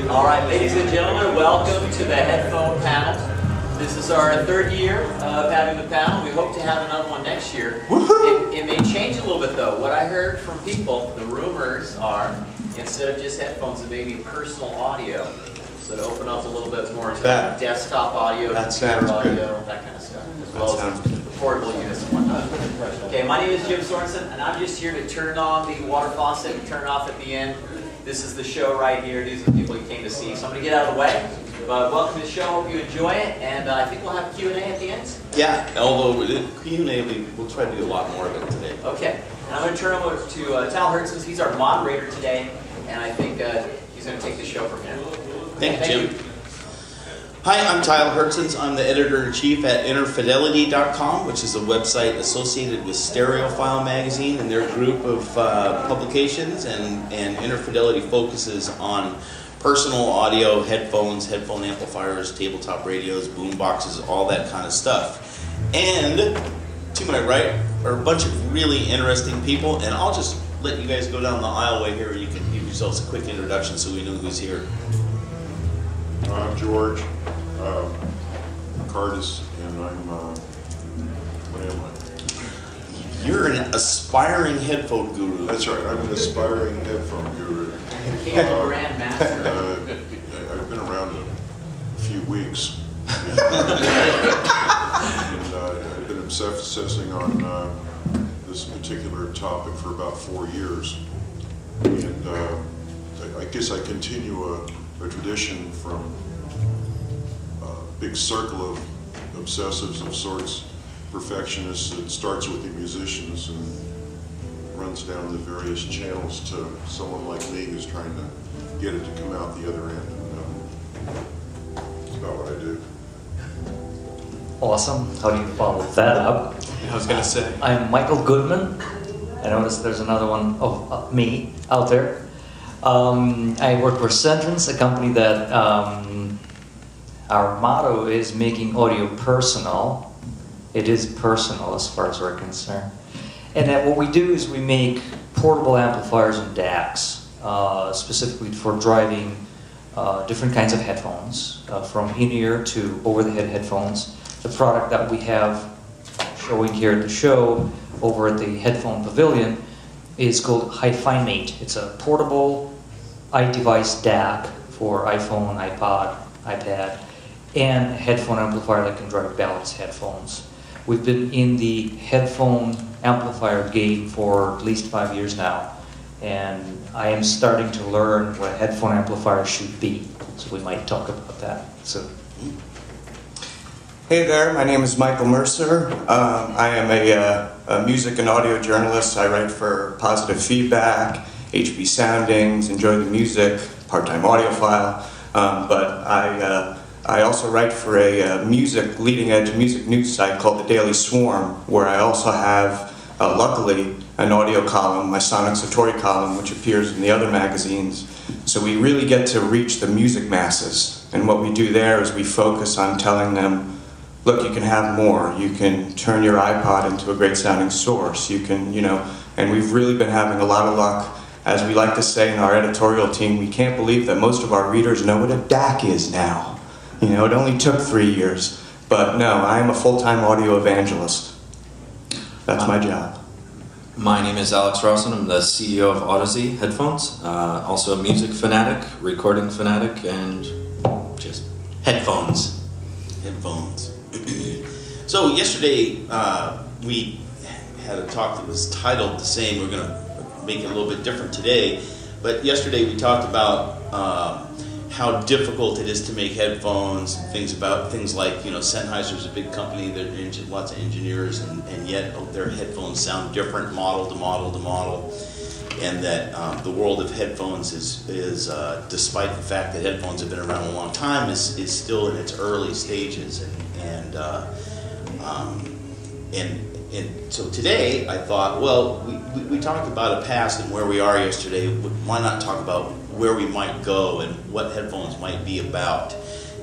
All right, ladies and gentlemen, welcome to the Headphone panel. This is our third year of having the panel. We hope to have another one next year. It may change a little bit though. What I heard from people, the rumors are, instead of just headphones, it may be personal audio. So to open up a little bit more to desktop audio, computer audio, that kind of stuff, as well as the portable units and whatnot. Okay, my name is Jim Sorensen, and I'm just here to turn on the water faucet and turn it off at the end. This is the show right here. These are the people you came to see. So I'm going to get out of the way. But welcome to the show. Hope you enjoy it. And I think we'll have Q&A at the end. Yeah, although Q&A, we'll try to do a lot more of it today. Okay. And I'm going to turn over to T.H.E since he's our moderator today. And I think he's going to take the show from here. Thank you, Jim. Hi, I'm T.H.E. I'm the editor-in-chief at InnerFidelity.com, which is a website associated with Stereophile magazine and their group of publications. And Inner Fidelity focuses on personal audio, headphones, headphone amplifiers, tabletop radios, boom boxes, all that kind of stuff. And to my right are a bunch of really interesting people, and I'll just let you guys go down the aisleway here. You can give yourselves a quick introduction so we know who's here. I'm George Cardis, and what am I? You're an aspiring headphone guru. That's right, I'm an aspiring headphone guru. Grandmaster. I've been around a few weeks. And I've been obsessing on this particular topic for about 4 years. And I guess I continue a tradition from a big circle of obsessives of sorts, perfectionists. It starts with the musicians and runs down the various channels to someone like me who's trying to get it to come out the other end. And that's about what I do. Awesome. How do you follow that up? I was going to say. I'm Michael Goodman. I noticed there's another one of me out there. I work for Sentence, a company that our motto is making audio personal. It is personal as far as we're concerned. And then what we do is we make portable amplifiers and DACs, specifically for driving different kinds of headphones, from in-ear to over-the-head headphones. The product that we have showing here at the show over at the Headphone Pavilion is called Hi-Fi Mate. It's a portable iDevice DAC for iPhone, iPod, iPad, and a headphone amplifier that can drive balanced headphones. We've been in the headphone amplifier game for at least 5 years now, and I am starting to learn what a headphone amplifier should be, so we might talk about that soon. Hey there, my name is Michael Mercer. I am a music and audio journalist. I write for Positive Feedback, HB Soundings, Enjoy the Music, part-time audiophile, but I also write for a leading-edge music news site called The Daily Swarm, where I also have, luckily, an audio column, my Sonic Satori column, which appears in the other magazines. So we really get to reach the music masses. And what we do there is we focus on telling them, look, you can have more. You can turn your iPod into a great sounding source. You can, and we've really been having a lot of luck. As we like to say in our editorial team, we can't believe that most of our readers know what a DAC is now. It only took 3 years. But no, I am a full-time audio evangelist. That's my job. My name is Alex Rawson. I'm the CEO of Odyssey Headphones. Also a music fanatic, recording fanatic, and just headphones. So yesterday we had a talk that was titled the same. We're going to make it a little bit different today. But yesterday we talked about how difficult it is to make headphones, and things like, Sennheiser's a big company, there's lots of engineers, and yet their headphones sound different model to model to model. And that the world of headphones is despite the fact that headphones have been around a long time, is still in its early stages. And so today I thought, well, we talked about a past and where we are yesterday. Why not talk about where we might go and what headphones might be about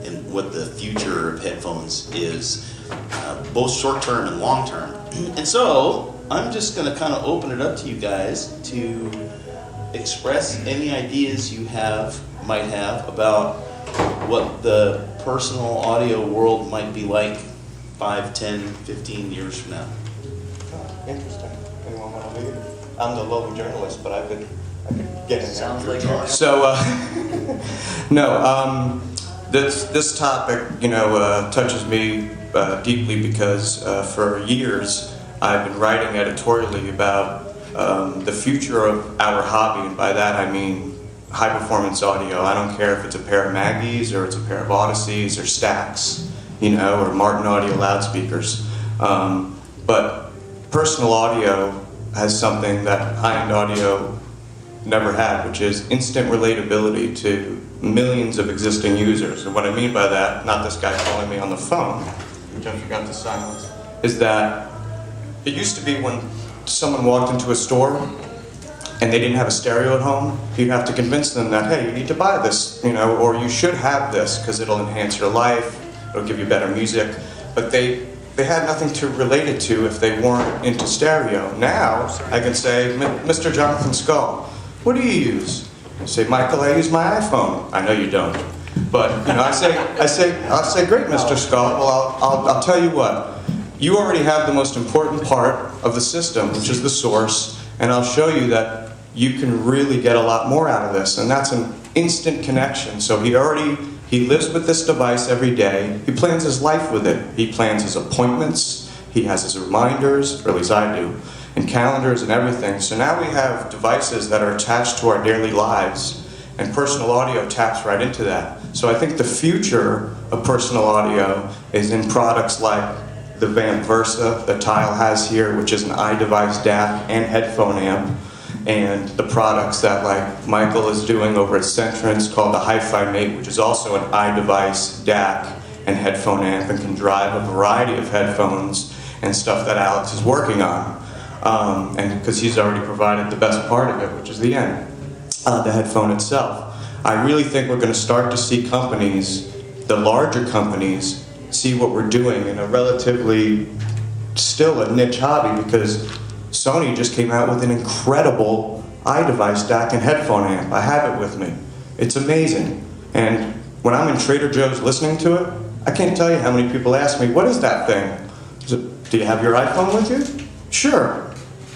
and what the future of headphones is, both short-term and long-term. And so I'm just going to kind of open it up to you guys to express any ideas you might have about what the personal audio world might be like 5, 10, 15 years from now. Interesting. Anyone want to lead? I'm the lowly journalist, but I could get in there. Sounds like you're So, no, this topic, touches me deeply because for years I've been writing editorially about the future of our hobby, and by that I mean high-performance audio. I don't care if it's a pair of Maggies or it's a pair of Odysseys or Stax, or Martin Audio loudspeakers. But personal audio has something that high-end audio never had, which is instant relatability to millions of existing users. And what I mean by that, not this guy calling me on the phone, which I forgot to silence, is that it used to be when someone walked into a store and they didn't have a stereo at home, you'd have to convince them that, hey, you need to buy this, or you should have this because it'll enhance your life, it'll give you better music. But they had nothing to relate it to if they weren't into stereo. Now, I can say, Mr. Jonathan Skull, what do you use? You say, Michael, I use my iPhone. I know you don't. But, I say, great, Mr. Skull. Well, I'll tell you what. You already have the most important part of the system, which is the source, and I'll show you that you can really get a lot more out of this, and that's an instant connection. So he lives with this device every day. He plans his life with it. He plans his appointments. He has his reminders, or at least I do, and calendars and everything. So now we have devices that are attached to our daily lives, and personal audio taps right into that. So I think the future of personal audio is in products like the Van Versa that T.H.E has here, which is an iDevice DAC and headphone amp, and the products that like Michael is doing over at Centrance called the Hi-Fi Mate, which is also an iDevice DAC and headphone amp and can drive a variety of headphones and stuff that Alex is working on. And because he's already provided the best part of it, which is the end, the headphone itself. I really think we're going to start to see companies, the larger companies, see what we're doing in a relatively, still a niche hobby, because Sony just came out with an incredible iDevice DAC and headphone amp. I have it with me. It's amazing. And when I'm in Trader Joe's listening to it, I can't tell you how many people ask me, what is that thing? Do you have your iPhone with you? Sure,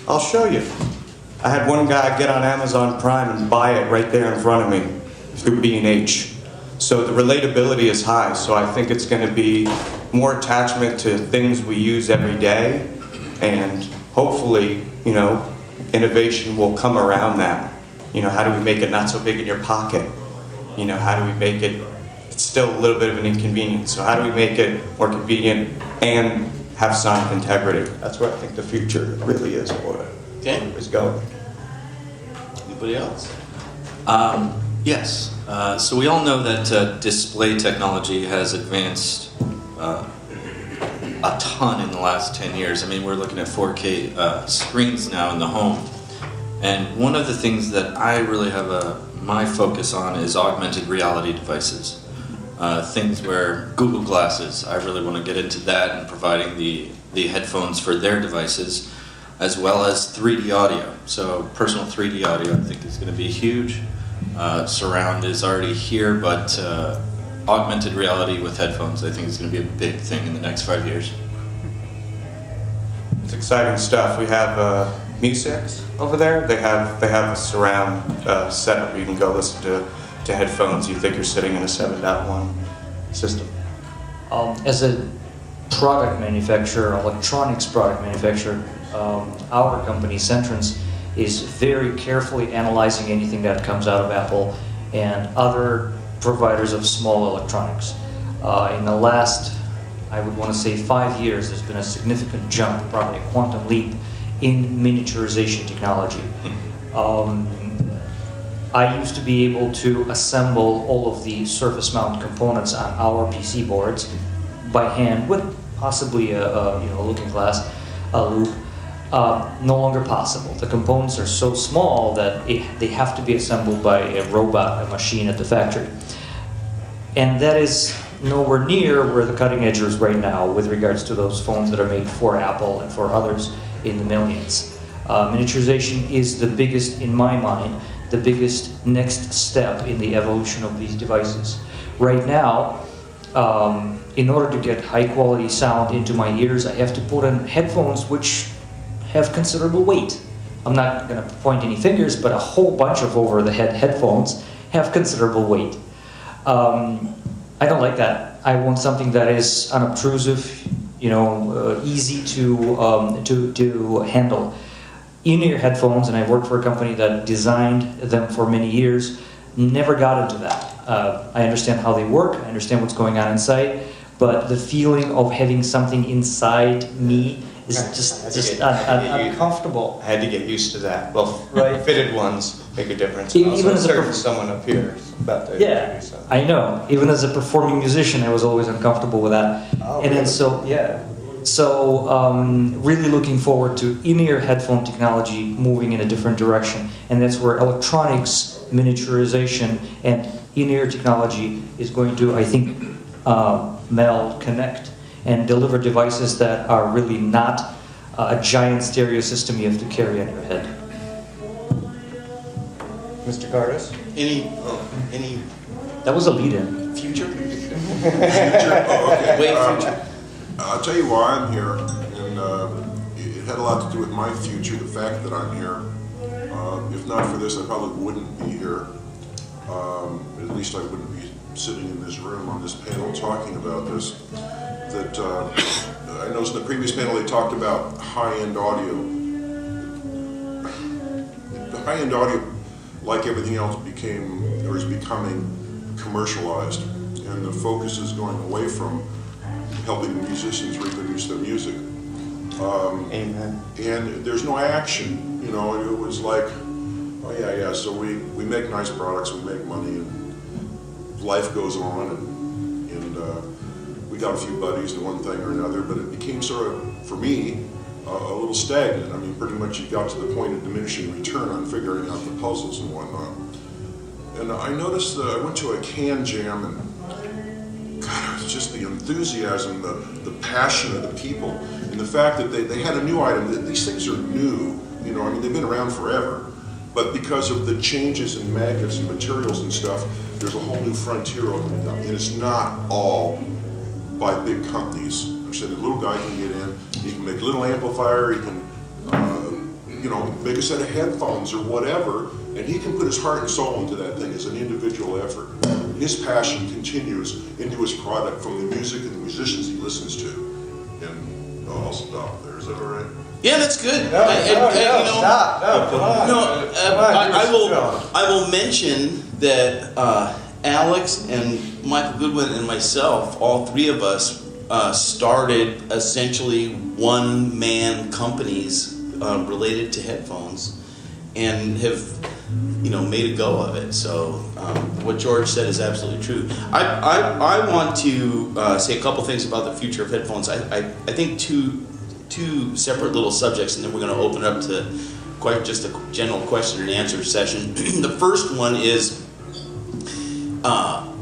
I'll show you. I had one guy get on Amazon Prime and buy it right there in front of me through B&H. So the relatability is high, so I think it's going to be more attachment to things we use every day, and hopefully, innovation will come around that. How do we make it not so big in your pocket? How do we make it, it's still a little bit of an inconvenience, so how do we make it more convenient and have sonic integrity? That's where I think the future really is, is going. Anybody else? Yes. So we all know that display technology has advanced a ton in the last 10 years. I mean, we're looking at 4K screens now in the home. And one of the things that I really have my focus on is augmented reality devices. Things where Google Glasses, I really want to get into that and providing the headphones for their devices, as well as 3D audio. So personal 3D audio I think is going to be huge. Surround is already here, but augmented reality with headphones I think is going to be a big thing in the next 5 years. It's exciting stuff. We have music over there. They have a surround setup where you can go listen to headphones. You think you're sitting in a 7.1 system. As a product manufacturer, electronics product manufacturer, our company, Centrance, is very carefully analyzing anything that comes out of Apple and other providers of small electronics. In the last, I would want to say 5 years, there's been a significant jump, probably a quantum leap, in miniaturization technology. I used to be able to assemble all of the surface mount components on our PC boards by hand with possibly a looking glass, a loop. No longer possible. The components are so small that they have to be assembled by a robot, a machine at the factory. And that is nowhere near where the cutting edge is right now with regards to those phones that are made for Apple and for others in the millions. Miniaturization is the biggest, in my mind, the biggest next step in the evolution of these devices. Right now, in order to get high quality sound into my ears, I have to put in headphones which have considerable weight. I'm not going to point any fingers, but a whole bunch of over-the-head headphones have considerable weight. I don't like that. I want something that is unobtrusive, easy to handle. In-ear headphones, and I worked for a company that designed them for many years, never got into that. I understand how they work, I understand what's going on inside, but the feeling of having something inside me is just uncomfortable. I had to get used to that. Well, Right. fitted ones make a difference. Even Also, as a certain prof- someone up here is about to Yeah, introduce something. I know. Even as a performing musician, I was always uncomfortable with that. Oh, And then really? so really looking forward to in-ear headphone technology moving in a different direction, and that's where electronics, miniaturization, and in-ear technology is going to, I think, meld, connect, and deliver devices that are really not a giant stereo system you have to carry on your head. Mr. Cardis? Any That was a lead-in. future? Future? Oh, okay. Wait, future. I'll tell you why I'm here, and it had a lot to do with my future, the fact that I'm here. If not for this, I probably wouldn't be here. At least I wouldn't be sitting in this room on this panel talking about this. That I noticed in the previous panel they talked about high-end audio. The high-end audio, like everything else, is becoming commercialized, and the focus is going away from helping the musicians reproduce their music. Amen. And there's no action, it was like, oh yeah, so we make nice products, we make money, and life goes on, and we got a few buddies and one thing or another, but it became sort of, for me, a little stagnant. I mean, pretty much you got to the point of diminishing return on figuring out the puzzles and whatnot. And I noticed that I went to a can jam, and God, it was just the enthusiasm, the passion of the people, and the fact that they had a new item. These things are new, they've been around forever, but because of the changes in magnets and materials and stuff, there's a whole new frontier opening up, and it's not all by big companies. I said, the little guy can get in, he can make a little amplifier, he can, make a set of headphones or whatever, and he can put his heart and soul into that thing as an individual effort. His passion continues into his product from the music and the musicians he listens to. And I'll stop there. Is that all right? Yeah, that's good. Stop. No, come on. No, I will mention that Alex and Michael Goodwin and myself, all three of us, started essentially one-man companies related to headphones, and have made a go of it. So what George said is absolutely true. I want to say a couple things about the future of headphones. I think two separate little subjects, and then we're going to open up to quite just a general question and answer session. The first one is,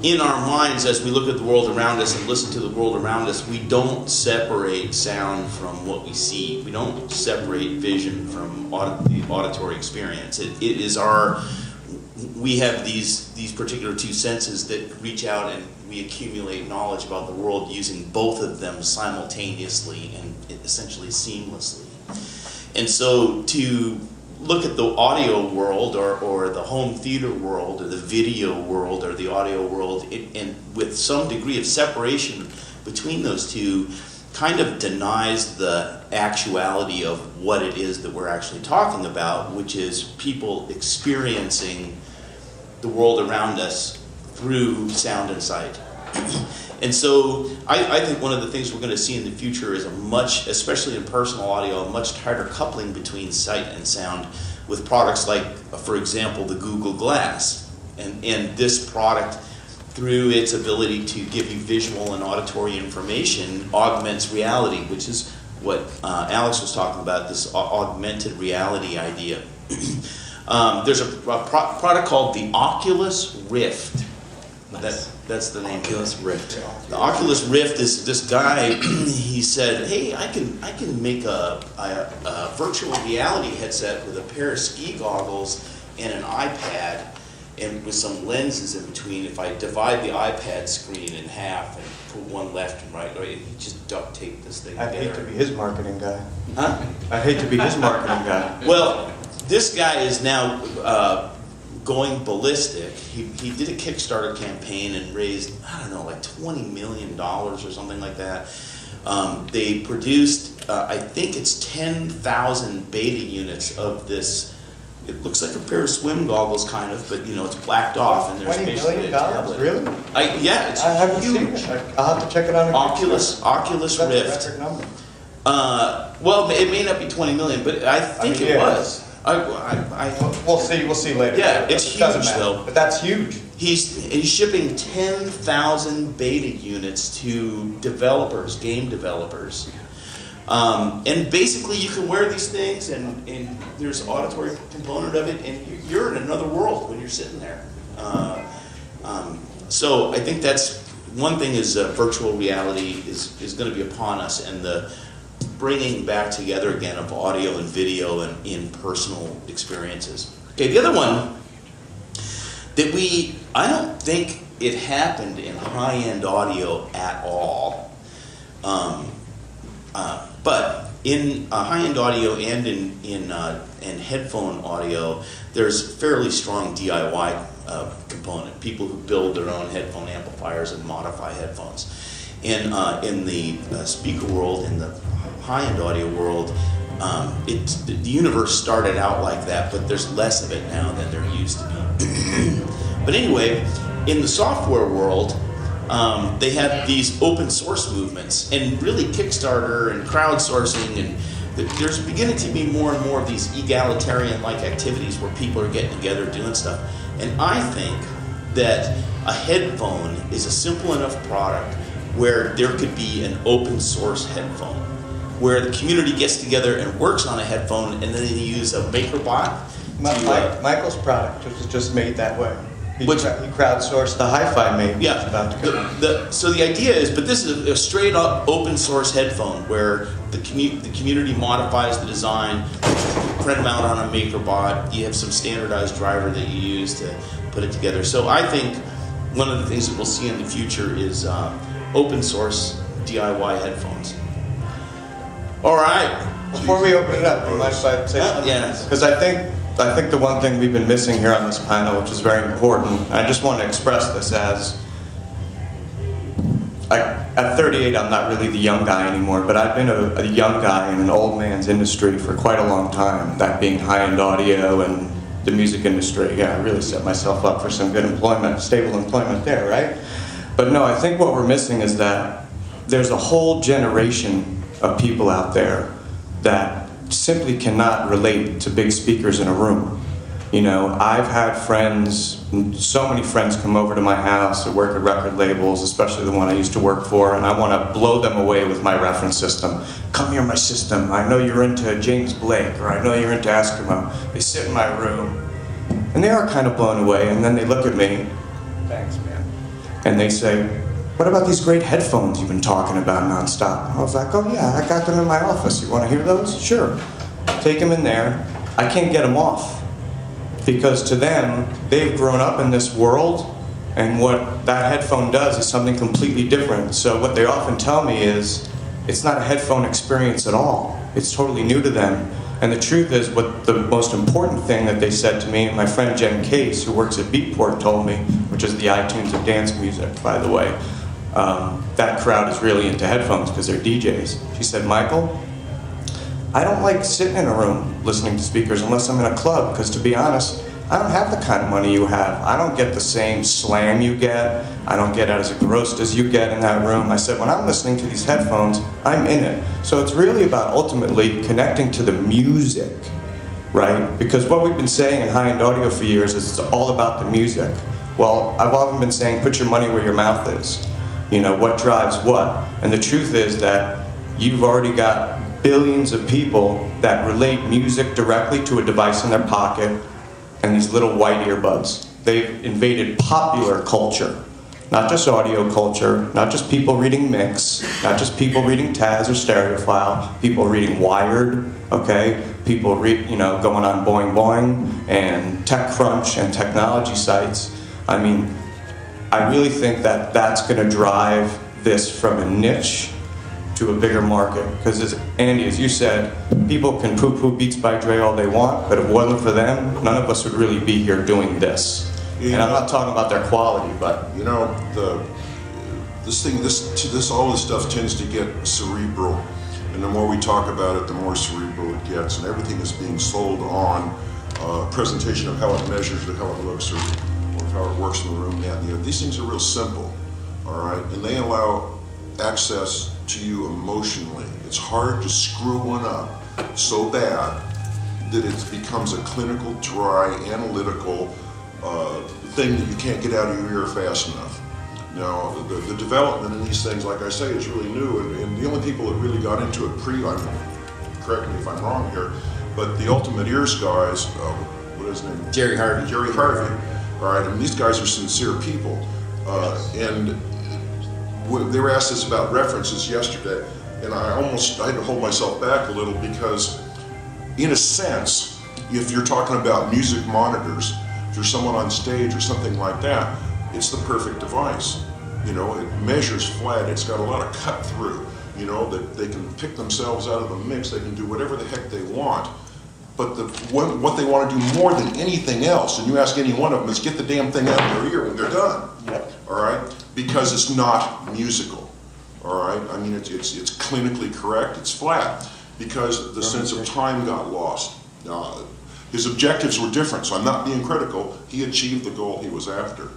in our minds, as we look at the world around us and listen to the world around us, we don't separate sound from what we see. We don't separate vision from the auditory experience. It is we have these particular two senses that reach out, and we accumulate knowledge about the world using both of them simultaneously and essentially seamlessly. And so to look at the audio world or the home theater world or the video world or the audio world, and with some degree of separation between those two, kind of denies the actuality of what it is that we're actually talking about, which is people experiencing the world around us through sound and sight. And so I think one of the things we're going to see in the future is especially in personal audio, a much tighter coupling between sight and sound with products like, for example, the Google Glass. And this product, through its ability to give you visual and auditory information, augments reality, which is what Alex was talking about, this augmented reality idea. There's a product called the Oculus Rift. That's the name. Oculus Rift. The Oculus Rift is this guy. He said, "Hey, I can make a virtual reality headset with a pair of ski goggles and an iPad, and with some lenses in between. If I divide the iPad screen in half and put one left and right, you just duct tape this thing I'd together. hate to be his marketing guy. Huh? I'd hate to be his marketing guy. Well, this guy is now going ballistic. He did a Kickstarter campaign and raised, I don't know, like $20 million or something like that. They produced, I think it's 10,000 beta units of this. It looks like a pair of swim goggles, kind of, but you know, it's blacked off, and there's $20 basically million? a tablet. Really? Yeah, it's I haven't seen huge. it. I'll have to check it out. Oculus That's a Rift. record number. Well, it may not be 20 million, but I think mean, it yeah. was. We'll see later. Yeah, it's It doesn't huge, matter. though. But that's huge. He's shipping 10,000 beta units to developers, game developers. And basically you can wear these things and there's an auditory component of it, and you're in another world when you're sitting there. So I think that's one thing is virtual reality is going to be upon us, and the bringing back together again of audio and video and in personal experiences. Okay, the other one that I don't think it happened in high-end audio at all. But in high-end audio and in headphone audio, there's fairly strong DIY component. People who build their own headphone amplifiers and modify headphones. And in the speaker world, in the high-end audio world, the universe started out like that, but there's less of it now than there used to be. But anyway, in the software world, they had these open source movements, and really Kickstarter and crowdsourcing, and there's beginning to be more and more of these egalitarian-like activities where people are getting together doing stuff. And I think that a headphone is a simple enough product where there could be an open source headphone, where the community gets together and works on a headphone, and then they use a MakerBot. Michael's product was just made that way. He Which- crowdsourced the hi-fi made. Yeah. About to come. So the idea is, but this is a straight up open source headphone where the community modifies the design, print them out on a MakerBot. You have some standardized driver that you use to put it together. So I think one of the things that we'll see in the future is open source DIY headphones. All right. Before we open it up, you mind if I say something? Yes. Because I think the one thing we've been missing here on this panel, which is very important, I just want to express this as, at 38, I'm not really the young guy anymore, but I've been a young guy in an old man's industry for quite a long time, that being high-end audio and the music industry. Yeah, I really set myself up for some good employment, stable employment there, right? But no, I think what we're missing is that there's a whole generation of people out there that simply cannot relate to big speakers in a room. You know, I've had friends, so many friends come over to my house that work at record labels, especially the one I used to work for, and I want to blow them away with my reference system. Come hear my system. I know you're into James Blake, or I know you're into Eskimo. They sit in my room, and they are kind of blown away, and then they look at me, thanks, man, and they say, what about these great headphones you've been talking about nonstop? I was like, oh yeah, I got them in my office. You want to hear those? Sure. Take them in there. I can't get them off. Because to them, they've grown up in this world, and what that headphone does is something completely different. So what they often tell me is, it's not a headphone experience at all. It's totally new to them. And the truth is, what the most important thing that they said to me, and my friend Jen Case, who works at Beatport, told me, which is the iTunes of dance music, by the way, that crowd is really into headphones because they're DJs. She said, Michael, I don't like sitting in a room listening to speakers unless I'm in a club, because to be honest, I don't have the kind of money you have. I don't get the same slam you get. I don't get as engrossed as you get in that room. I said, when I'm listening to these headphones, I'm in it. So it's really about ultimately connecting to the music, right? Because what we've been saying in high-end audio for years is it's all about the music. Well, I've often been saying, put your money where your mouth is. You know, what drives what? And the truth is that you've already got billions of people that relate music directly to a device in their pocket and these little white earbuds. They've invaded popular culture, not just audio culture, not just people reading Mix, not just people reading Taz or Stereophile, people reading Wired, okay? people going on Boing Boing and TechCrunch and technology sites. I mean, I really think that that's going to drive this from a niche to a bigger market. Because Andy, as you said, people can poo-poo Beats by Dre all they want, but if it wasn't for them, none of us would really be here doing this. And I'm not talking about their quality, but You know, all this stuff tends to get cerebral, and the more we talk about it, the more cerebral it gets, and everything is being sold on presentation of how it measures or how it looks or how it works in the room. And these things are real simple, all right, and they allow access to you emotionally. It's hard to screw one up so bad that it becomes a clinical, dry, analytical thing that you can't get out of your ear fast enough. Now, the development in these things, like I say, is really new, and the only people that really got into it correct me if I'm wrong here, but the Ultimate Ears guys, what is his name? Jerry Harvey. Jerry Harvey. All right, and these guys are sincere people, and they were asked this about references yesterday, and I had to hold myself back a little because, in a sense, if you're talking about music monitors, if you're someone on stage or something like that, it's the perfect device. You know, it measures flat, it's got a lot of cut through, you know, that they can pick themselves out of the mix, they can do whatever the heck they want. But what they want to do more than anything else, and you ask any one of them, is get the damn thing out of their ear when they're done. Yep. All right? Because it's not musical. All right? I mean, it's clinically correct, it's flat, because the sense of time got lost. His objectives were different, so I'm not being critical. He achieved the goal he was after.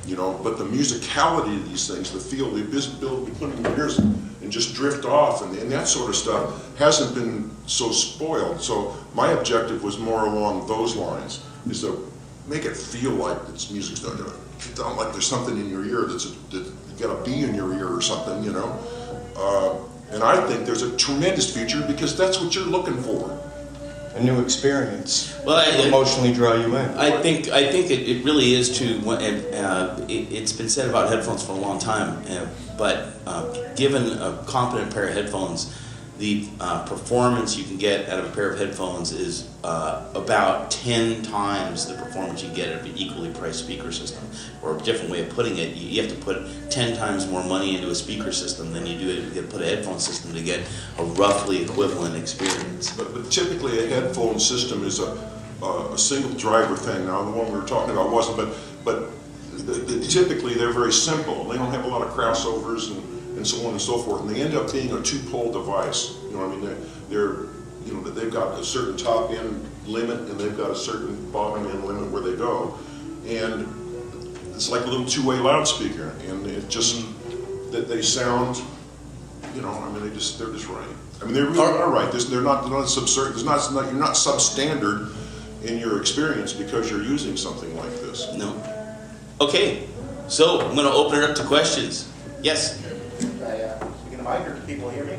You know, but the musicality of these things, the feel, the ability to put in your ears and just drift off and that sort of stuff hasn't been so spoiled. So my objective was more along those lines, is to make it feel like it's music's done. Not like there's something in your ear that you got a bee in your ear or something, you know. And I think there's a tremendous future because that's what you're looking for. a new experience Well, to emotionally draw you in. I think it really is to. It's been said about headphones for a long time, but given a competent pair of headphones, the performance you can get out of a pair of headphones is about 10 times the performance you get out of an equally priced speaker system. Or a different way of putting it, you have to put 10 times more money into a speaker system than you do to put a headphone system to get a roughly equivalent experience. But typically a headphone system is a single driver thing. Now the one we were talking about wasn't, but typically they're very simple. They don't have a lot of crossovers and so on and so forth, and they end up being a two-pole device. You know, I mean, they've got a certain top end limit and they've got a certain bottom end limit where they go, and it's like a little two-way loudspeaker, and it just that they sound, you know, I mean, they're just right. I mean, they really are right. They're not substandard. You're not substandard in your experience because you're using something like this. No. Okay, so I'm going to open it up to questions. Yes. Speaking of mic, can people hear me?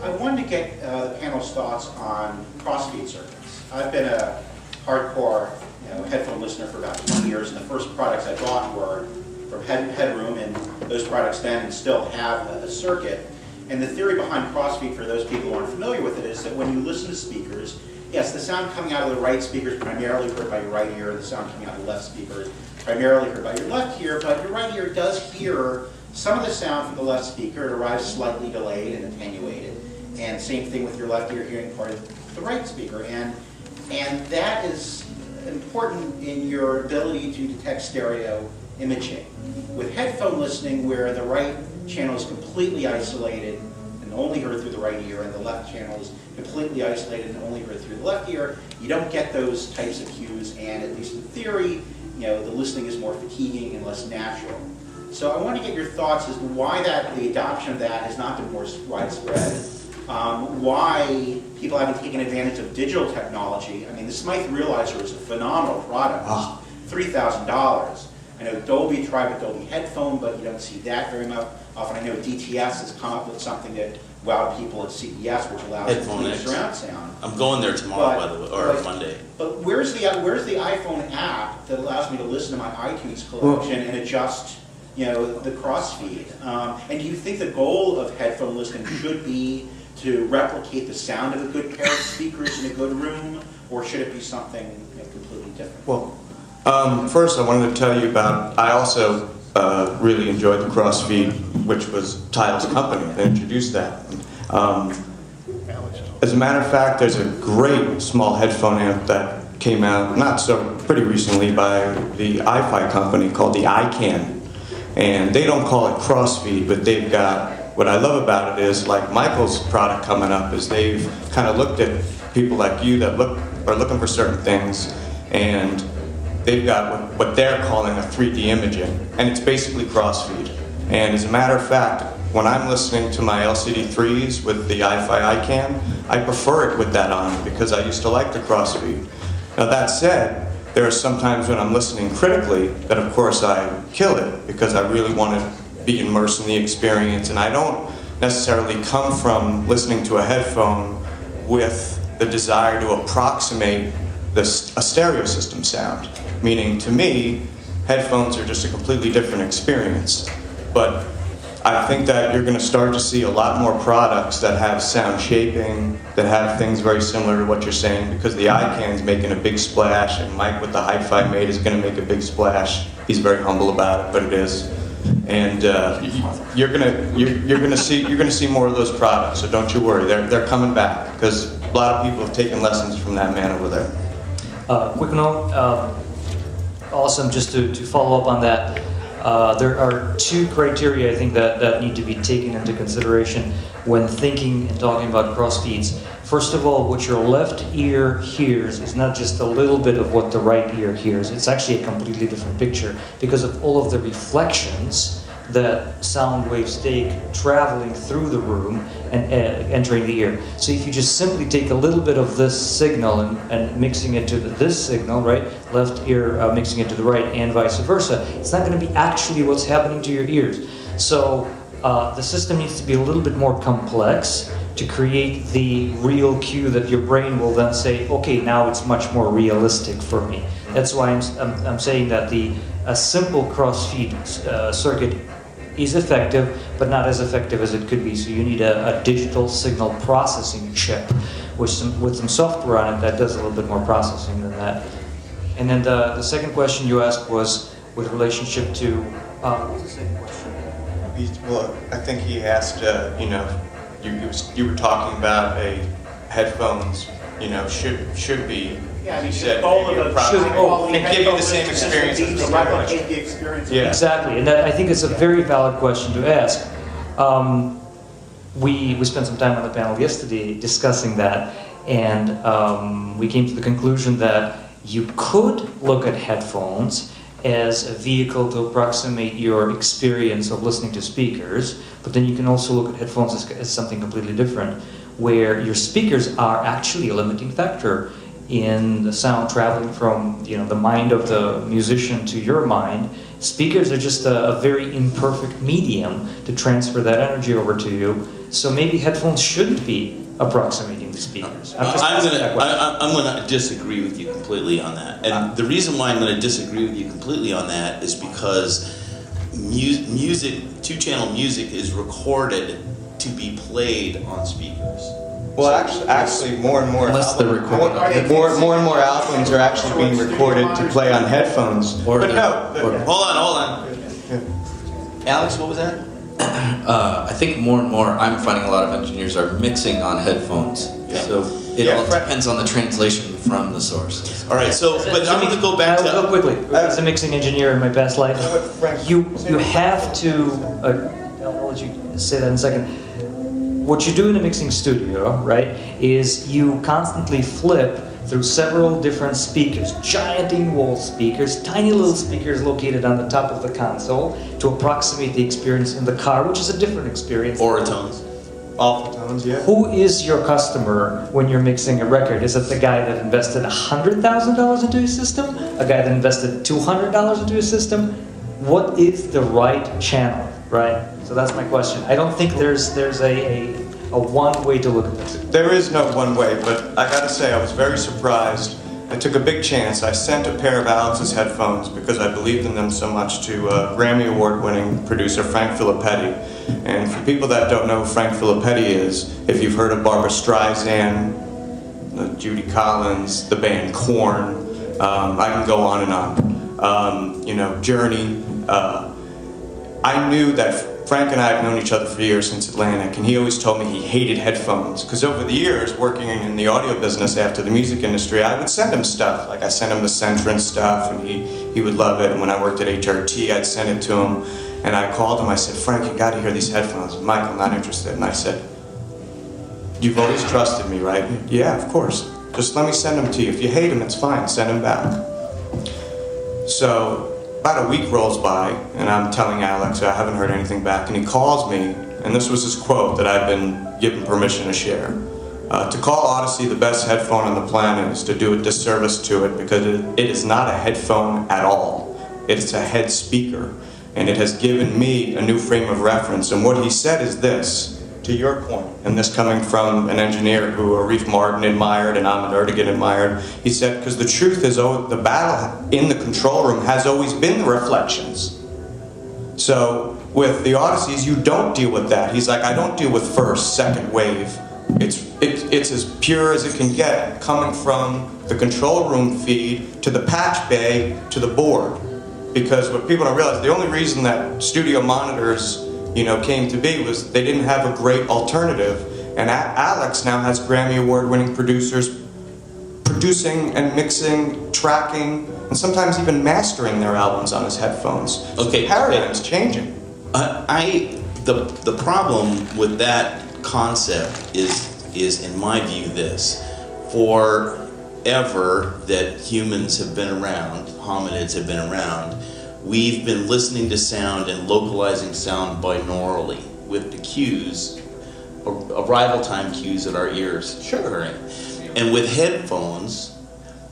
I wanted to get the panel's thoughts on crossfeed circuits. I've been a hardcore headphone listener for about 20 years, and the first products I bought were from Headroom, and those products then still have a circuit. And the theory behind crossfeed, for those people who aren't familiar with it, is that when you listen to speakers, yes, the sound coming out of the right speaker is primarily heard by your right ear, the sound coming out of the left speaker is primarily heard by your left ear, but your right ear does hear some of the sound from the left speaker. It arrives slightly delayed and attenuated. And same thing with your left ear hearing part of the right speaker. And that is important in your ability to detect stereo imaging. With headphone listening, where the right channel is completely isolated and only heard through the right ear, and the left channel is completely isolated and only heard through the left ear, you don't get those types of cues, and at least in theory, the listening is more fatiguing and less natural. So I want to get your thoughts as to why the adoption of that has not been more widespread, why people haven't taken advantage of digital technology. I mean, the Smythe Realizer is a phenomenal product. It's $3,000. I know Dolby tried with Dolby Headphone, but you don't see that very much often. I know DTS has come up with something that wowed people at CES, which allows Headphone complete X. surround sound. I'm going there tomorrow, by the way, or Monday. But where's the iPhone app that allows me to listen to my iTunes collection and adjust the crossfeed. And do you think the goal of headphone listening should be to replicate the sound of a good pair of speakers in a good room, or should it be something completely different? Well, first I wanted to tell you about, I also really enjoyed the crossfeed, which was T.H.E's company that introduced that. As a matter of fact, there's a great small headphone amp that came out pretty recently by the Hi-Fi company called the ICANN. And they don't call it crossfeed, but they've got, what I love about it is, like Michael's product coming up, is they've kind of looked at people like you that are looking for certain things, and they've got what they're calling a 3D imaging, and it's basically crossfeed. And as a matter of fact, when I'm listening to my LCD3s with the Hi-Fi ICANN, I prefer it with that on because I used to like the crossfeed. Now that said, there are some times when I'm listening critically that of course I kill it because I really want to be immersed in the experience, and I don't necessarily come from listening to a headphone with the desire to approximate a stereo system sound. Meaning, to me, headphones are just a completely different experience. But I think that you're going to start to see a lot more products that have sound shaping, that have things very similar to what you're saying, because the ICANN's making a big splash, and Mike with the Hi-Fi Mate is going to make a big splash. He's very humble about it, but it is. And you're gonna see more of those products. So don't you worry, they're coming back because a lot of people have taken lessons from that man over there. Quick note, awesome, just to follow up on that, there are two criteria I think that need to be taken into consideration when thinking and talking about crossfeeds. First of all, what your left ear hears is not just a little bit of what the right ear hears. It's actually a completely different picture because of all of the reflections that sound waves take traveling through the room and entering the ear. So if you just simply take a little bit of this signal and mixing it to this signal, right, left ear mixing it to the right and vice versa, it's not going to be actually what's happening to your ears. So the system needs to be a little bit more complex to create the real cue that your brain will then say, okay, now it's much more realistic for me. That's why I'm saying that a simple crossfeed circuit is effective, but not as effective as it could be. So you need a digital signal processing chip with some software on it that does a little bit more processing than that. And then the second question you asked was with relationship to, what was the second question? Well, I think he asked, you were talking about a headphones, should be. Yeah, I mean, you said the goal maybe of a approximate- and give you the same experience as to the replicate the experience. Yeah. Exactly, and that I think is a very valid question to ask. We spent some time on the panel yesterday discussing that, and we came to the conclusion that you could look at headphones as a vehicle to approximate your experience of listening to speakers, but then you can also look at headphones as something completely different, where your speakers are actually a limiting factor in the sound traveling from the mind of the musician to your mind. Speakers are just a very imperfect medium to transfer that energy over to you. So maybe headphones shouldn't be approximating the speakers. I'm going to disagree with you completely on that. And the reason why I'm going to disagree with you completely on that is because music, two-channel music is recorded to be played on speakers. Well, actually, more and more Unless they're recorded. more and more albums are actually being recorded to play on headphones. Hold on. Alex, what was that? I think more and more, I'm finding a lot of engineers are mixing on headphones. Yeah. So it all depends on the translation from the source. All right, but I'm going to go back to... Real quickly, as a mixing engineer in my past life, you have to, I'll let you say that in a second. What you do in a mixing studio, right, is you constantly flip through several different speakers, giant in-wall speakers, tiny little speakers located on the top of the console to approximate the experience in the car, which is a different experience. Oratones. Awful tones, yeah. Who is your customer when you're mixing a record? Is it the guy that invested $100,000 into his system? A guy that invested $200 into his system? What is the right channel, right? So that's my question. I don't think there's a one way to look at this. There is no one way, but I gotta say I was very surprised I took a big chance. I sent a pair of Alex's headphones because I believed in them so much to Grammy Award-winning producer Frank Filippetti. And for people that don't know who Frank Filippetti is, if you've heard of Barbara Streisand, Judy Collins, the band Korn, I can go on and on. You know, Journey. I knew that Frank and I have known each other for years since Atlantic, and he always told me he hated headphones. Because over the years, working in the audio business after the music industry, I would send him stuff. Like I sent him the Centron stuff, and he would love it. And when I worked at T.H.E, I'd send it to him. And I called him, I said, Frank, you gotta hear these headphones. Mike, I'm not interested. And I said, you've always trusted me, right? Yeah, of course. Just let me send them to you. If you hate them, it's fine. Send them back. So about a week rolls by, and I'm telling Alex I haven't heard anything back, and he calls me, and this was his quote that I've been given permission to share. To call Odyssey the best headphone on the planet is to do a disservice to it, because it is not a headphone at all. It's a head speaker, and it has given me a new frame of reference. And what he said is this, to your point, and this coming from an engineer who Arif Martin admired and Ahmed Erdogan admired, he said, because the truth is, the battle in the control room has always been the reflections. So with the Odysseys, you don't deal with that. He's like, I don't deal with first, second wave. It's as pure as it can get, coming from the control room feed to the patch bay to the board. Because what people don't realize, the only reason that studio monitors came to be was they didn't have a great alternative. And Alex now has Grammy Award-winning producers producing and mixing, tracking, and sometimes even mastering their albums on his headphones. Okay, so the paradigm's changing. The problem with that concept is in my view this: forever that humans have been around, hominids have been around, we've been listening to sound and localizing sound binaurally with the cues, arrival time cues that our ears occurring. And with headphones,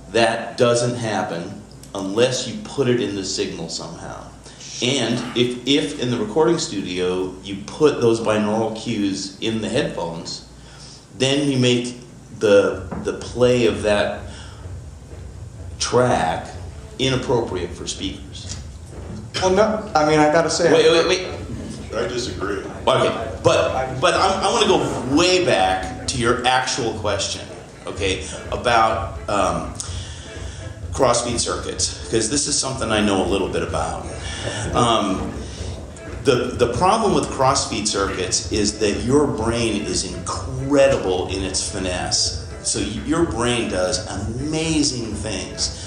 that doesn't happen unless you put it in the signal somehow. And if in the recording studio you put those binaural cues in the headphones, then you make the play of that track inappropriate for speakers. Well, no, I mean, I gotta say... Wait. I disagree. Okay, but I want to go way back to your actual question, okay, about crossfeed circuits, because this is something I know a little bit about. The problem with crossfeed circuits is that your brain is incredible in its finesse. So your brain does amazing things.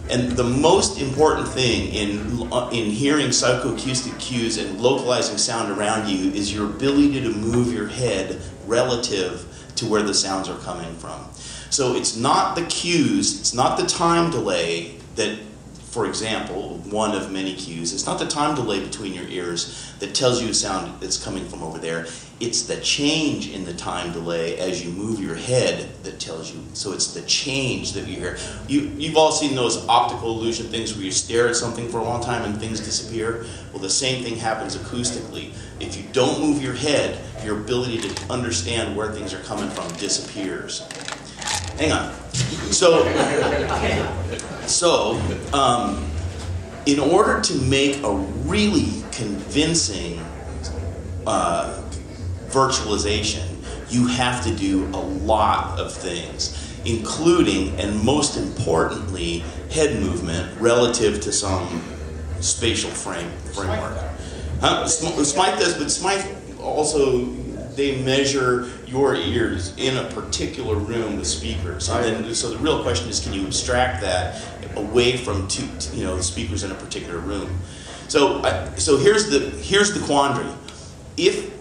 And the most important thing in hearing psychoacoustic cues and localizing sound around you is your ability to move your head relative to where the sounds are coming from. So it's not the cues, it's not the time delay that, for example, one of many cues, it's not the time delay between your ears that tells you a sound that's coming from over there. It's the change in the time delay as you move your head that tells you. So it's the change that you hear. You've all seen those optical illusion things where you stare at something for a long time and things disappear. Well, the same thing happens acoustically. If you don't move your head, your ability to understand where things are coming from disappears. Hang on. So, in order to make a really convincing virtualization, you have to do a lot of things, including, and most importantly, head movement relative to some spatial framework. Smythe does, but Smythe also, they measure your ears in a particular room with speakers. And then, so the real question is, can you abstract that away from speakers in a particular room? So here's the quandary. If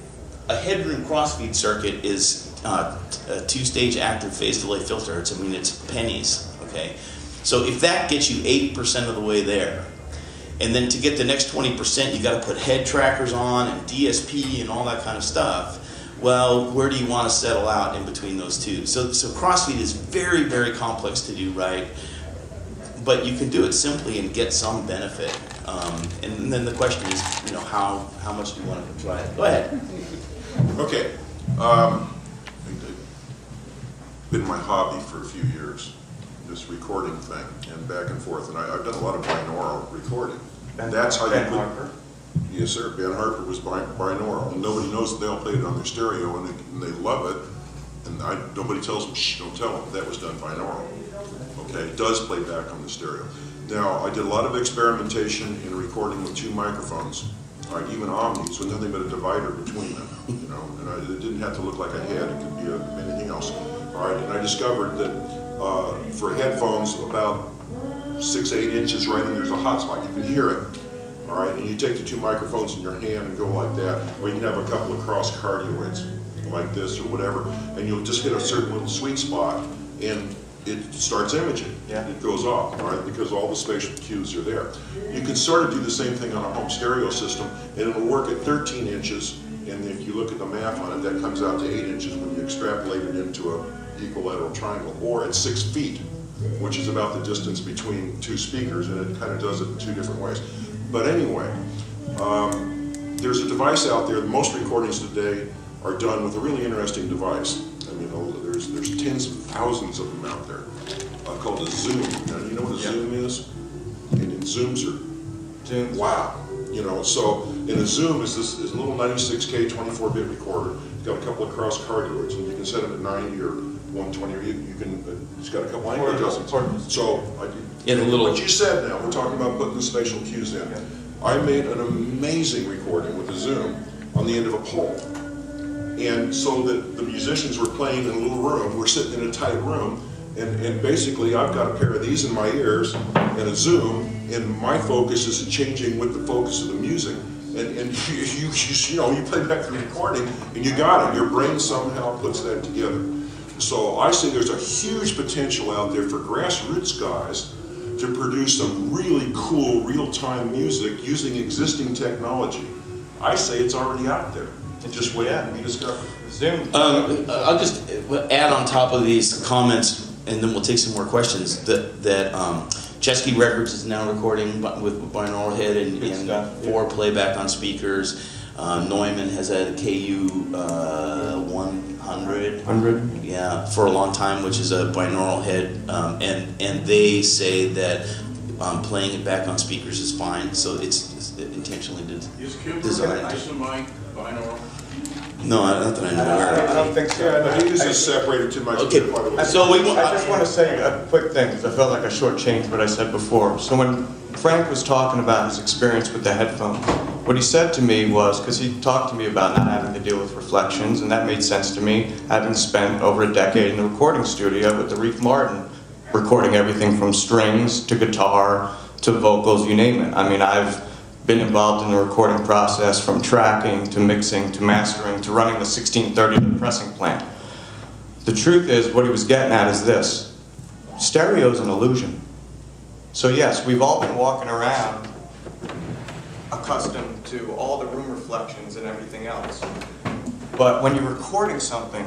a headroom crossfeed circuit is a two-stage active phase delay filter, it's pennies, okay? So if that gets you 80% of the way there, and then to get the next 20%, you got to put head trackers on and DSP and all that kind of stuff. Well, where do you want to settle out in between those two? So crossfeed is very, very complex to do right, but you can do it simply and get some benefit. And then the question is, how much do you want to try it? Go ahead. Okay. Been my hobby for a few years. this recording thing and back and forth. And I've done a lot of binaural recording. And that's how Ben you put. Harper. Yes, sir. Ben Harper was binaural, and nobody knows that they all played it on their stereo, and they love it. And nobody tells them, shh, don't tell them. That was done binaural. Okay, it does play back on the stereo. Now, I did a lot of experimentation in recording with 2 microphones, all right, even omnis, with nothing but a divider between them, you know, and it didn't have to look like a head, it could be anything else. All right, and I discovered that for headphones about 6-8 inches right in, there's a hot spot, you can hear it. All right, and you take the 2 microphones in your hand and go like that, or you can have a couple of cross cardioids like this or whatever, and you'll just hit a certain little sweet spot, and it starts imaging. Yeah. It goes off, all right, because all the spatial cues are there. You can sort of do the same thing on a home stereo system, and it'll work at 13 inches, and if you look at the math on it, that comes out to 8 inches when you extrapolate it into a equilateral triangle, or at 6 feet, which is about the distance between 2 speakers, and it kind of does it in 2 different ways. But anyway, there's a device out there. Most recordings today are done with a really interesting device. I mean, there's tens of thousands of them out there called a Zoom. Now, you know what a Zoom is? And Zooms are Zooms. wow. You know, so in a Zoom is this little 96K 24-bit recorder. It's got a couple of cross cardioids, and you can set it at 90 or 120, or you can. It's got a couple of angle adjustments. So what you said now, we're talking about putting the spatial cues in. I made an amazing recording with a Zoom on the end of a pole. And so that the musicians were playing in a little room, we're sitting in a tight room, and basically I've got a pair of these in my ears and a Zoom, and my focus is changing with the focus of the music. And you play back the recording, and you got it. Your brain somehow puts that together. So I say there's a huge potential out there for grassroots guys to produce some really cool real-time music using existing technology. I say it's already out there. Just wait to be discovered. Zoom. I'll just add on top of these comments, and then we'll take some more questions. That T.H.E Records is now recording with binaural head and 4 playback on speakers. Neumann has a KU 100. Yeah, for a long time, which is a binaural head, and they say that playing it back on speakers is fine. So it's intentionally designed. Binaural. No, not that I know. I don't think so. I think this is separated too much. Okay, by the way. so I just want to say a quick thing, because I felt like I shortchanged what I said before. So when Frank was talking about his experience with the headphone, what he said to me was, because he talked to me about not having to deal with reflections, and that made sense to me, having spent over a decade in the recording studio with the Reef Martin, recording everything from strings to guitar to vocals, you name it. I mean, I've been involved in the recording process from tracking to mixing to mastering to running the 1630 to the pressing plant. The truth is, what he was getting at is this: stereo is an illusion. So yes, we've all been walking around accustomed to all the room reflections and everything else. But when you're recording something,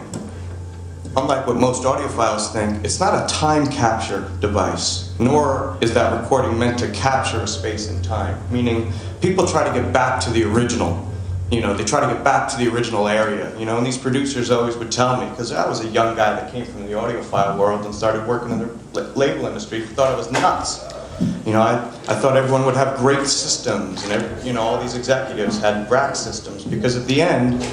unlike what most audiophiles think, it's not a time capture device, nor is that recording meant to capture a space and time. Meaning, people try to get back to the original. You know, they try to get back to the original area. You know, and these producers always would tell me, because I was a young guy that came from the audiophile world and started working in the label industry, thought I was nuts. You know, I thought everyone would have great systems, and all these executives had rack systems, because at the end,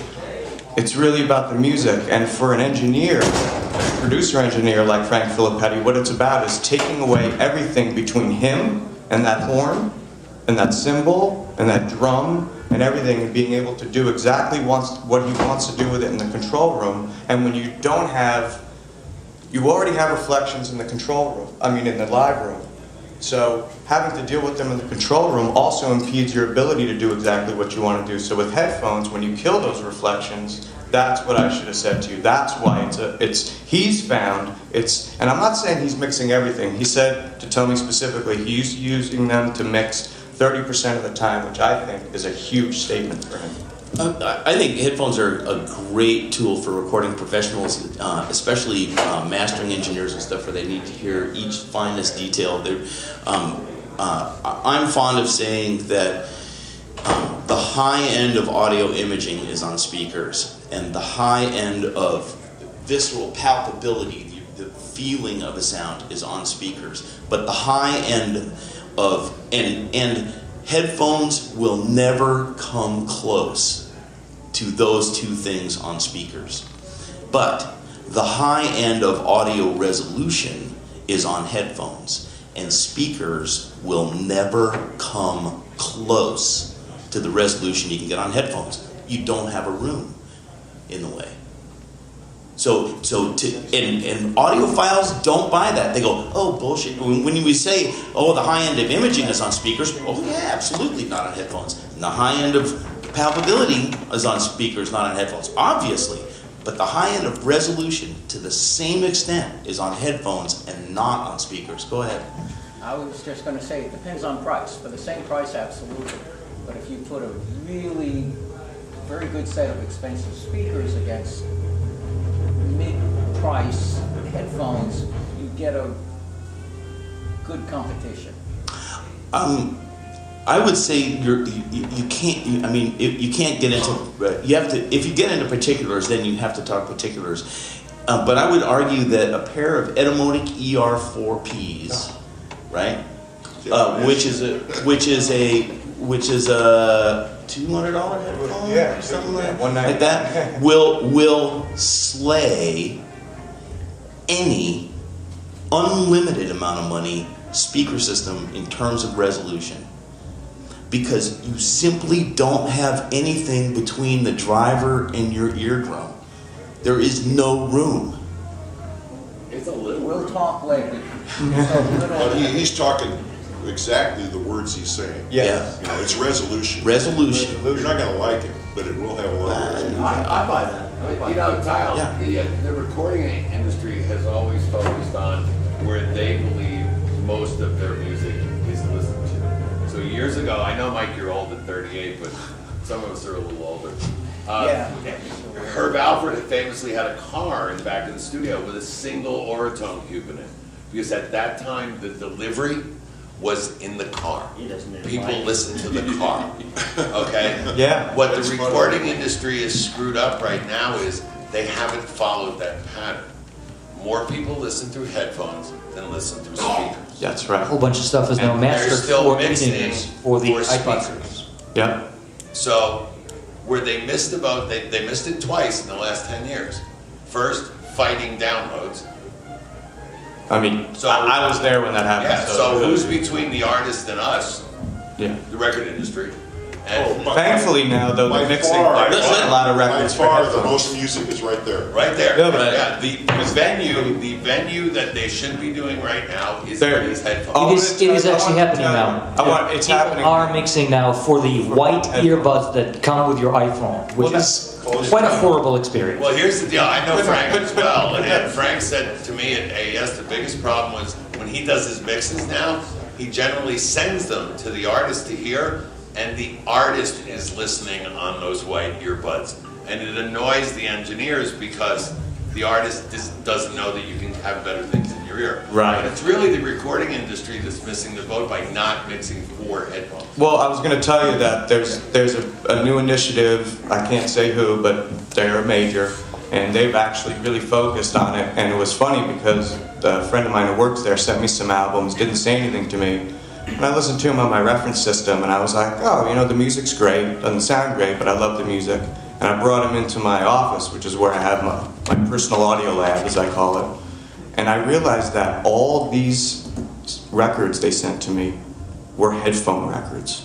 it's really about the music. And for an engineer, a producer engineer like Frank Filippetti, what it's about is taking away everything between him and that horn and that cymbal and that drum and everything, and being able to do exactly what he wants to do with it in the control room. And when you don't have, you already have reflections in the control room, in the live room. So having to deal with them in the control room also impedes your ability to do exactly what you want to do. So with headphones, when you kill those reflections, that's what I should have said to you. That's why he's found, and I'm not saying he's mixing everything. He said to tell me specifically he's using them to mix 30% of the time, which I think is a huge statement for him. I think headphones are a great tool for recording professionals, especially mastering engineers and stuff, where they need to hear each finest detail. I'm fond of saying that the high end of audio imaging is on speakers, and the high end of visceral palpability, the feeling of a sound is on speakers. But the high end of, and headphones will never come close to those two things on speakers. But the high end of audio resolution is on headphones, and speakers will never come close to the resolution you can get on headphones. You don't have a room in the way. So and audiophiles don't buy that. They go, oh, bullshit. When we say, oh, the high end of imaging is on speakers, oh yeah, absolutely not on headphones. And the high end of palpability is on speakers, not on headphones, obviously. But the high end of resolution, to the same extent, is on headphones and not on speakers. Go ahead. I was just going to say, it depends on price. For the same price, absolutely. But if you put a really very good set of expensive speakers against mid-price headphones, you get a good competition. I would say you can't. I mean, you can't get into. You have to. If you get into particulars, then you have to talk particulars. But I would argue that a pair of Etymotic ER4Ps, right, which is a $200 headphone, or something like that, will slay any unlimited amount of money speaker system in terms of resolution. Because you simply don't have anything between the driver and your eardrum. There is no room. It's a little. We'll talk later. But he's talking exactly the words he's saying. Yeah. You know, it's resolution. Resolution. You're not going to like it, but it will have a lot of resolution. I buy that. You know, Kyle, Yeah. the recording industry has always focused on where they believe most of their music is listened to. So years ago, I know, Mike, you're old at 38, but some of us are a little older. Herb Alford famously had a car in the back of the studio with a single Oratone cube in it. Because at that time, the delivery was in the car. People listened to the car, okay? Yeah. What the recording industry is screwed up right now is they haven't followed that pattern. More people listen through headphones than listen through speakers. That's A right. whole bunch of stuff is now And they're mastered still for mixing engineers for the for iPod. speakers. Yeah. So, where they missed they missed it twice in the last 10 years. First, fighting downloads. I mean, So- I was there when that happened. Yeah, so who's between the artist and us, Yeah. the record industry? And Thankfully now, though, By the mixing far, part, there's a lot of records for By far, the headphones. most music is right there. right there, Yeah, but- yeah, the venue that they should be doing right now is There- these Oh, headphones. It is actually happening now. It's People happening. are mixing now for the white earbuds that come with your iPhone, which Well, is quite a horrible experience. Well, here's the deal. I know Frank as well, and Frank said to me at AES the biggest problem was when he does his mixes now, he generally sends them to the artist to hear, and the artist is listening on those white earbuds. And it annoys the engineers because the artist doesn't know that you can have better things in your ear. Right. But it's really the recording industry that's missing the boat by not mixing for headphones. Well, I was going to tell you that there's a new initiative, I can't say who, but they're a major, and they've actually really focused on it. And it was funny because a friend of mine who works there sent me some albums, didn't say anything to me. And I listened to them on my reference system, and I was like, oh, you know, the music's great. Doesn't sound great, but I love the music. And I brought them into my office, which is where I have my personal audio lab, as I call it. And I realized that all these records they sent to me were headphone records.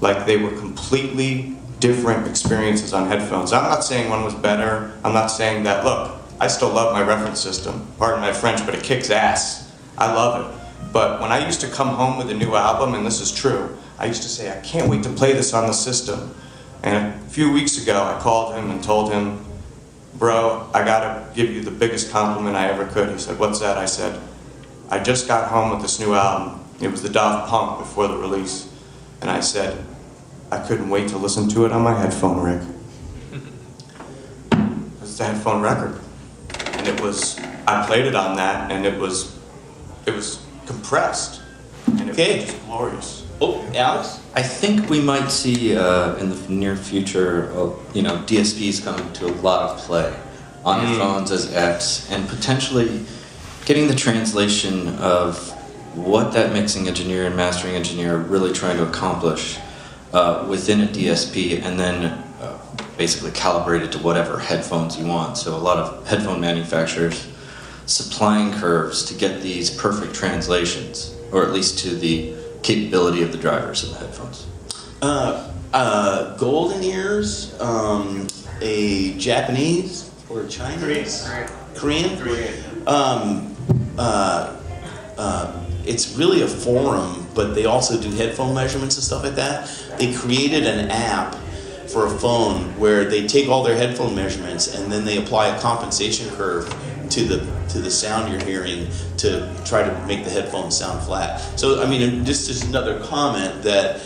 Like, they were completely different experiences on headphones. I'm not saying one was better. I'm not saying that, look, I still love my reference system. Pardon my French, but it kicks ass. I love it. But when I used to come home with a new album, and this is true, I used to say, I can't wait to play this on the system. And a few weeks ago, I called him and told him, bro, I gotta give you the biggest compliment I ever could. He said, what's that? I said, I just got home with this new album. It was the Daft Punk before the release. And I said, I couldn't wait to listen to it on my headphone rig. It's a headphone record. And it was, I played it on that, and it was compressed. And it Okay. was just glorious. Oh, Alex? I think we might see in the near future, DSPs coming to a lot of play on your phones as X, and potentially getting the translation of what that mixing engineer and mastering engineer are really trying to accomplish within a DSP, and then basically calibrate it to whatever headphones you want. So a lot of headphone manufacturers supplying curves to get these perfect translations, or at least to the capability of the drivers of the headphones. Golden Ears, a Japanese or Chinese? Korean. It's really a forum, but they also do headphone measurements and stuff like that. They created an app for a phone where they take all their headphone measurements and then they apply a compensation curve to the sound you're hearing to try to make the headphones sound flat. So, I mean, just another comment that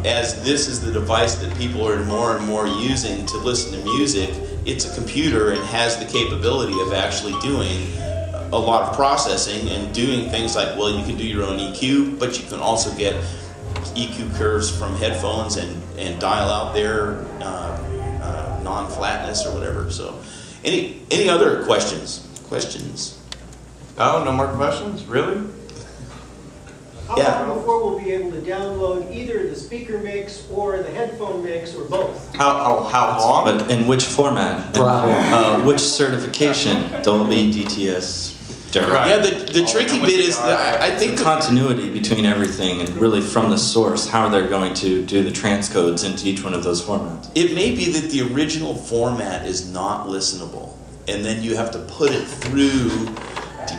as this is the device that people are more and more using to listen to music, it's a computer and has the capability of actually doing a lot of processing and doing things like, well, you can do your own EQ, but you can also get EQ curves from headphones and dial out their non-flatness or whatever. So, any other questions? Oh, no more questions? Really? How long before we'll be able to download either the speaker mix or the headphone mix or both? How long? But in which format? And, which certification? Dolby, DTS, Direct. Right. Yeah, the tricky bit is that I think the continuity between everything and really from the source, how they're going to do the transcodes into each one of those formats. it may be that the original format is not listenable, and then you have to put it through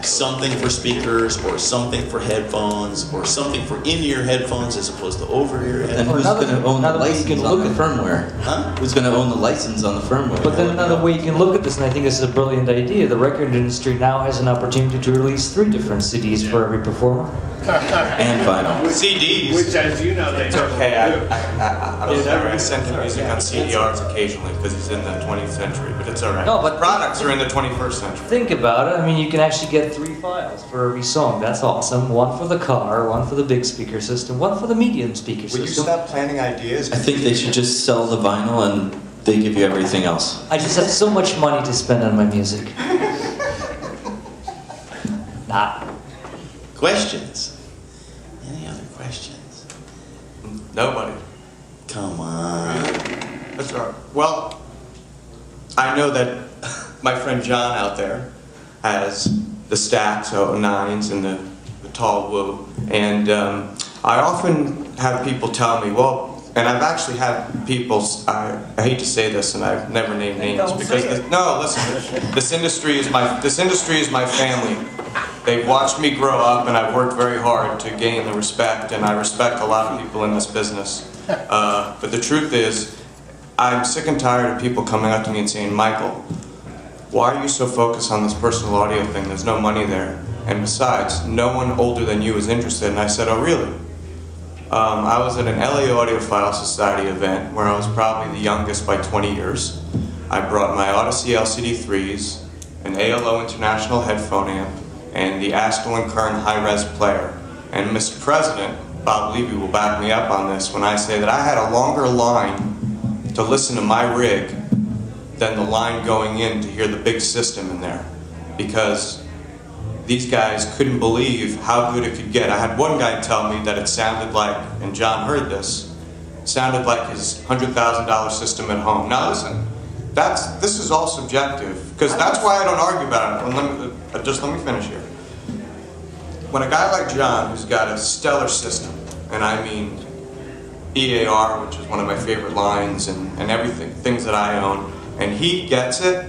something for speakers or something for headphones or something for in-ear headphones as opposed to over-ear And headphones. who's going to own the license on the firmware? Huh? Who's going to own the license on the firmware? But then another way you can look at this, and I think this is a brilliant idea, the record industry now has an opportunity to release 3 different CDs for every performer. And vinyl. CDs. Which, as you know, they It's okay. totally do. I'm never sending music on CDRs occasionally because he's in the 20th century, but it's all right. No, but- products are in the 21st century. Think about it. I mean, you can actually get 3 files for every song. That's awesome. One for the car, one for the big speaker system, one for the medium speaker Will you system. stop planning ideas? I think they should just sell the vinyl and they give you everything else. I just have so much money to spend on my music. Questions? Any other questions? Nobody. Come on. That's all right. Well, I know that my friend John out there has the Stax 09s and the tall woo, and I often have people tell me, well, and I've actually had people, I hate to say this, and I've never named names because no, listen, this industry is my family. They've watched me grow up, and I've worked very hard to gain the respect, and I respect a lot of people in this business. But the truth is, I'm sick and tired of people coming up to me and saying, Michael, why are you so focused on this personal audio thing? There's no money there. And besides, no one older than you is interested. And I said, oh, really? I was at an LA Audiophile Society event where I was probably the youngest by 20 years. I brought my Odyssey LCD3s, an ALO International headphone amp, and the Astle and Kern high-res player. And Mr. President, Bob Levy will back me up on this when I say that I had a longer line to listen to my rig than the line going in to hear the big system in there, because these guys couldn't believe how good it could get. I had one guy tell me that it sounded like, and John heard this, sounded like his $100,000 system at home. Now listen, this is all subjective, because that's why I don't argue about it. Just let me finish here. When a guy like John, who's got a stellar system, and I mean EAR, which is one of my favorite lines, and everything, things that I own, and he gets it,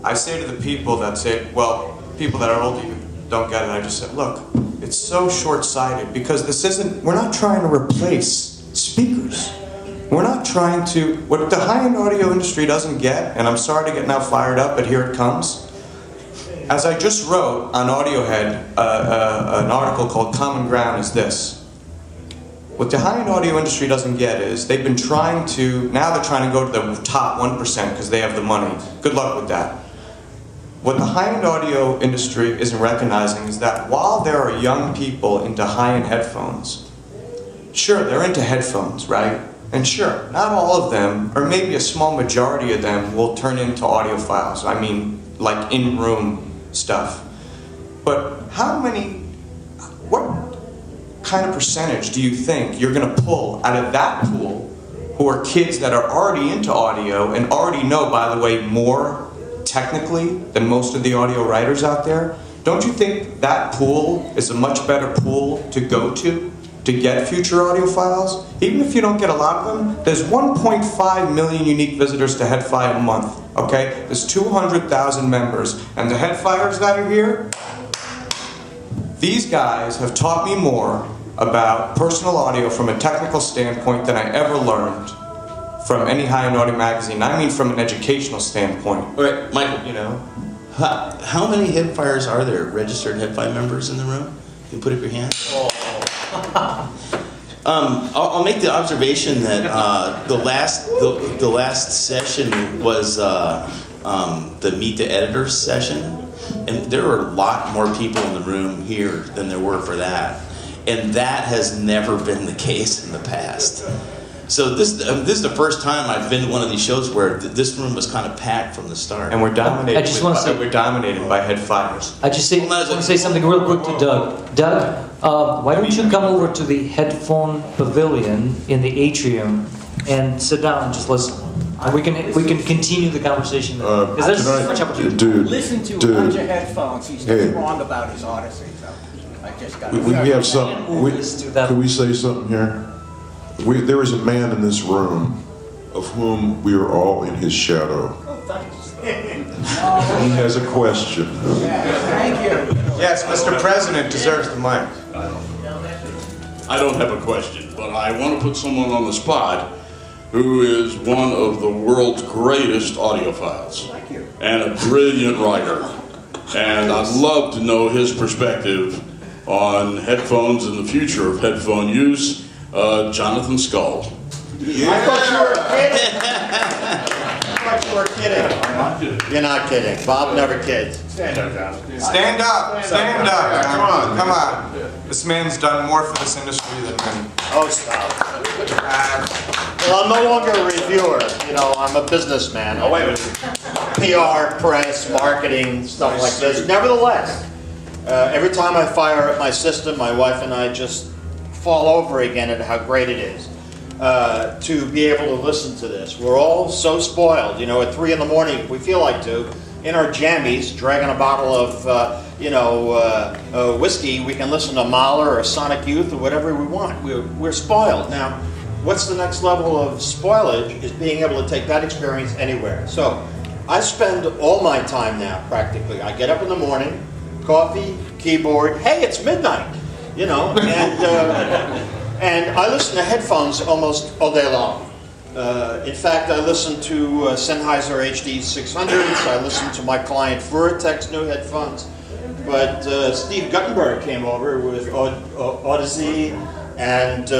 I say to the people that say, well, people that are older don't get it, I just say, look, it's so short-sighted, because we're not trying to replace speakers. We're not trying to, what the high-end audio industry doesn't get, and I'm sorry to get now fired up, but here it comes. As I just wrote on Audiohead, an article called Common Ground is this. What the high-end audio industry doesn't get is now they're trying to go to the top 1% because they have the money. Good luck with that. What the high-end audio industry isn't recognizing is that while there are young people into high-end headphones, sure, they're into headphones, right? And sure, not all of them, or maybe a small majority of them, will turn into audiophiles. I mean, like in-room stuff. But what kind of percentage do you think you're going to pull out of that pool who are kids that are already into audio and already know, by the way, more technically than most of the audio writers out there? Don't you think that pool is a much better pool to go to get future audiophiles? Even if you don't get a lot of them, there's 1.5 million unique visitors to Headphone a month, okay? There's 200,000 members, and the Headfighters that are here, these guys have taught me more about personal audio from a technical standpoint than I ever learned from any high-end audio magazine. I mean from an educational standpoint. All right, Michael. You know? How many Headfires are there, registered Headfire members in the room? You can put up your hand. I'll make the observation that the last session was the Meet the Editors session, and there were a lot more people in the room here than there were for that, and that has never been the case in the past. So this is the first time I've been to one of these shows where this room was kind of packed from the start. And we're dominated. I just want to say we're dominated by Headfighters. I want to say something real quick to Doug. Doug, why don't you come over to the Headphone Pavilion in the atrium and sit down and just listen. And we can continue the conversation there. Because there's so much opportunity. Dude, Listen to a bunch of headphones. He's just wrong about his Odyssey. So I just got. we have something. Can we say something here? There is a man in this room of whom we are all in his shadow. Oh, thanks. He has a question. Thank you. Yes, Mr. President deserves the mic. I don't have a question, but I want to put someone on the spot who is one of the world's greatest audiophiles. Thank you. And a brilliant writer. And I'd love to know his perspective on headphones and the future of headphone use. Jonathan Skull. I thought you were kidding. You're not kidding. Bob never kids. Stand up, Jonathan. Stand up. Stand up. Come on. This man's done more for this industry than many. Oh, stop. Well, I'm no longer a reviewer. You know, I'm a businessman. Oh, wait a minute. PR, press, marketing, stuff like this. Nevertheless, every time I fire up my system, my wife and I just fall over again at how great it is to be able to listen to this. We're all so spoiled, you know, at 3 in the morning, if we feel like to, in our jammies, dragging a bottle of, whiskey, we can listen to Mahler or Sonic Youth or whatever we want. We're spoiled. Now, what's the next level of spoilage is being able to take that experience anywhere. So, I spend all my time now, practically. I get up in the morning, coffee, keyboard, hey, it's midnight. You know, and I listen to headphones almost all day long. In fact, I listen to Sennheiser HD 600s. I listen to my client Vertex new headphones. But Steve Guttenberg came over with Odyssey and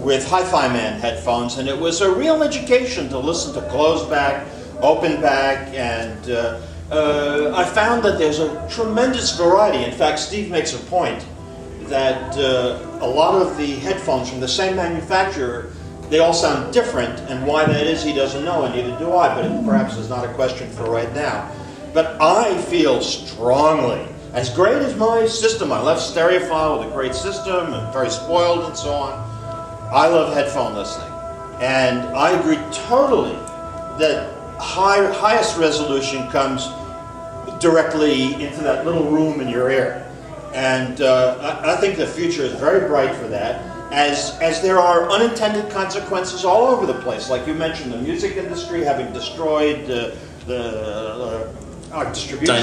with Hi-Fi Man headphones, and it was a real education to listen to closed back, open back, and I found that there's a tremendous variety. In fact, Steve makes a point that a lot of the headphones from the same manufacturer, they all sound different, and why that is he doesn't know, and neither do I, but it perhaps is not a question for right now. But I feel strongly, as great as my system, I left stereophile with a great system, and very spoiled and so on, I love headphone listening. And I agree totally that highest resolution comes directly into that little room in your ear. And I think the future is very bright for that, as there are unintended consequences all over the place. Like you mentioned, the music industry having destroyed our distribution